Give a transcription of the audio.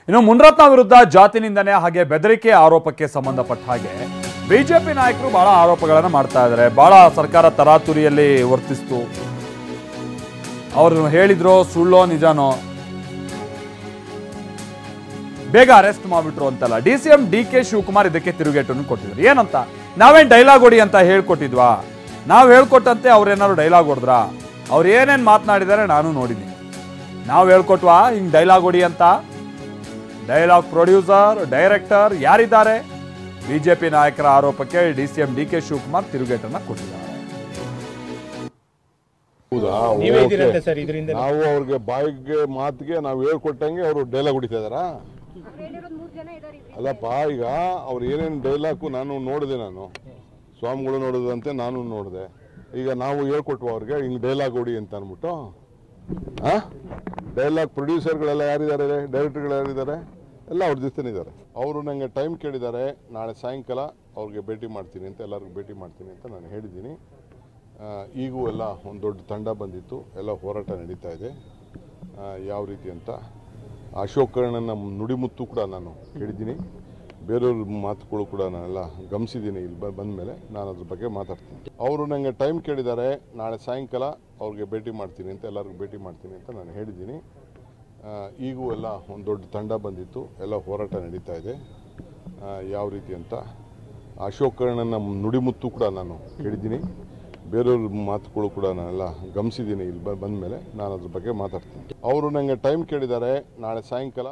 ಇನ್ನು ಮುನಿರತ್ನ ವಿರುದ್ಧ ಜಾತಿ ನಿಂದನೆ ಹಾಗೆ ಬೆದರಿಕೆ ಆರೋಪಕ್ಕೆ ಸಂಬಂಧಪಟ್ಟ ಹಾಗೆ ಬಿಜೆಪಿ ನಾಯಕರು ಬಹಳ ಆರೋಪಗಳನ್ನು ಮಾಡ್ತಾ ಇದ್ದಾರೆ. ಬಹಳ ಸರ್ಕಾರ ತರಾತುರಿಯಲ್ಲಿ ವರ್ತಿಸ್ತು. ಅವರು ಹೇಳಿದ್ರು ಸುಳ್ಳೋ ನಿಜಾನೋ ಬೇಗ ಅರೆಸ್ಟ್ ಮಾಡಿಬಿಟ್ರು ಅಂತಲ್ಲ. DCM DK ಶಿವಕುಮಾರ್ ಇದಕ್ಕೆ ತಿರುಗೇಟನ್ನು ಕೊಟ್ಟಿದ್ರು. ಏನಂತ, ನಾವೇನ್ ಡೈಲಾಗ್ ಹೊಡಿ ಅಂತ ಹೇಳ್ಕೊಟ್ಟಿದ್ವಾ? ನಾವು ಹೇಳ್ಕೊಟ್ಟಂತೆ ಅವ್ರೇನಾದ್ರು ಡೈಲಾಗ್ ಹೊಡೆದ್ರಾ? ಅವ್ರು ಏನೇನು ಮಾತನಾಡಿದ್ದಾರೆ ನಾನು ನೋಡಿದ್ದೀನಿ. ನಾವು ಹೇಳ್ಕೊಟ್ವಾ ಹಿಂಗ್ ಡೈಲಾಗ್ ಹೊಡಿ ಅಂತ? ಡೈಲಾಗ್ ಪ್ರೊಡ್ಯೂಸರ್, ಡೈರೆಕ್ಟರ್ ಯಾರಿದ್ದಾರೆ? ಬಿಜೆಪಿ ನಾಯಕರ ಆರೋಪಕ್ಕೆ DCM DK ಶಿವಕುಮಾರ್ ತಿರುಗೇಟನ್ನ ಕೊಟ್ಟಿದ್ದಾರೆ. ನಾವು ಅವ್ರಿಗೆ ಬಾಯಿಗೆ ಮಾತಿಗೆ ನಾವು ಹೇಳ್ಕೊಟ್ಟಂಗೆ ಅವರು ಡೈಲಾಗ್ ಹೊಡಿತಾ ಇದಾರಾ? ಅಲ್ಲಪ್ಪ, ಈಗ ಅವ್ರು ಏನೇನು ಡೈಲಾಗು ನಾನು ನೋಡಿದೆ, ನಾನು ಸ್ವಾಮಿಗಳು ನೋಡಿದಂತೆ ನಾನು ನೋಡಿದೆ. ಈಗ ನಾವು ಹೇಳ್ಕೊಟ್ವ ಅವ್ರಿಗೆ ಹಿಂಗೆ ಡೈಲಾಗ್ ಹೊಡಿ ಅಂತ ಅಂದ್ಬಿಟ್ಟು. ಡೈಲಾಗ್ ಪ್ರೊಡ್ಯೂಸರ್ಗಳೆಲ್ಲ ಯಾರಿದ್ದಾರೆ, ಡೈರೆಕ್ಟರ್ಗಳು ಯಾರಿದ್ದಾರೆ, ಎಲ್ಲ ಅವ್ರ ಜೊತೆ ಇದ್ದಾರೆ. ಅವರು ನನಗೆ ಟೈಮ್ ಕೇಳಿದ್ದಾರೆ, ನಾಳೆ ಸಾಯಂಕಾಲ ಅವ್ರಿಗೆ ಭೇಟಿ ಮಾಡ್ತೀನಿ ಅಂತ, ಎಲ್ಲರಿಗೂ ಭೇಟಿ ಮಾಡ್ತೀನಿ ಅಂತ ನಾನು ಹೇಳಿದ್ದೀನಿ. ಈಗೂ ಎಲ್ಲ ಒಂದು ದೊಡ್ಡ ತಂಡ ಬಂದಿತ್ತು, ಎಲ್ಲ ಹೋರಾಟ ನಡೀತಾ ಇದೆ. ಯಾವ ರೀತಿ ಅಂತ ಅಶೋಕ್ ಕರ್ಣನ ನುಡಿಮುತ್ತು ಕೂಡ ನಾನು ಹೇಳಿದ್ದೀನಿ. ಬೇರೆಯವ್ರ ಮಾತುಗಳು ಕೂಡ ನಾನೆಲ್ಲ ಗಮನಿಸಿದ್ದೀನಿ. ಇಲ್ಲಿ ಬಂದ ಮೇಲೆ ನಾನು ಅದ್ರ ಬಗ್ಗೆ ಮಾತಾಡ್ತೀನಿ. ಅವರು ನನಗೆ ಟೈಮ್ ಕೇಳಿದ್ದಾರೆ, ನಾಳೆ ಸಾಯಂಕಾಲ ಅವ್ರಿಗೆ ಭೇಟಿ ಮಾಡ್ತೀನಿ ಅಂತ, ಎಲ್ಲರಿಗೂ ಭೇಟಿ ಮಾಡ್ತೀನಿ ಅಂತ ನಾನು ಹೇಳಿದ್ದೀನಿ. ಈಗೂ ಎಲ್ಲ ಒಂದು ದೊಡ್ಡ ತಂಡ ಬಂದಿತ್ತು, ಎಲ್ಲ ಹೋರಾಟ ನಡೀತಾ ಇದೆ. ಯಾವ ರೀತಿ ಅಂತ ಅಶೋಕ್ ಕರ್ಣನ ನುಡಿಮುತ್ತು ಕೂಡ ನಾನು ಹೇಳಿದ್ದೀನಿ. ಬೇರೆಯವ್ರ ಮಾತುಗಳು ಕೂಡ ನಾನೆಲ್ಲ ಗಮನಿಸಿದ್ದೀನಿ. ಇಲ್ಲಿ ಬಂದ ಮೇಲೆ ನಾನು ಅದ್ರ ಬಗ್ಗೆ ಮಾತಾಡ್ತೀನಿ. ಅವರು ನನಗೆ ಟೈಮ್ ಕೇಳಿದ್ದಾರೆ, ನಾಳೆ ಸಾಯಂಕಾಲ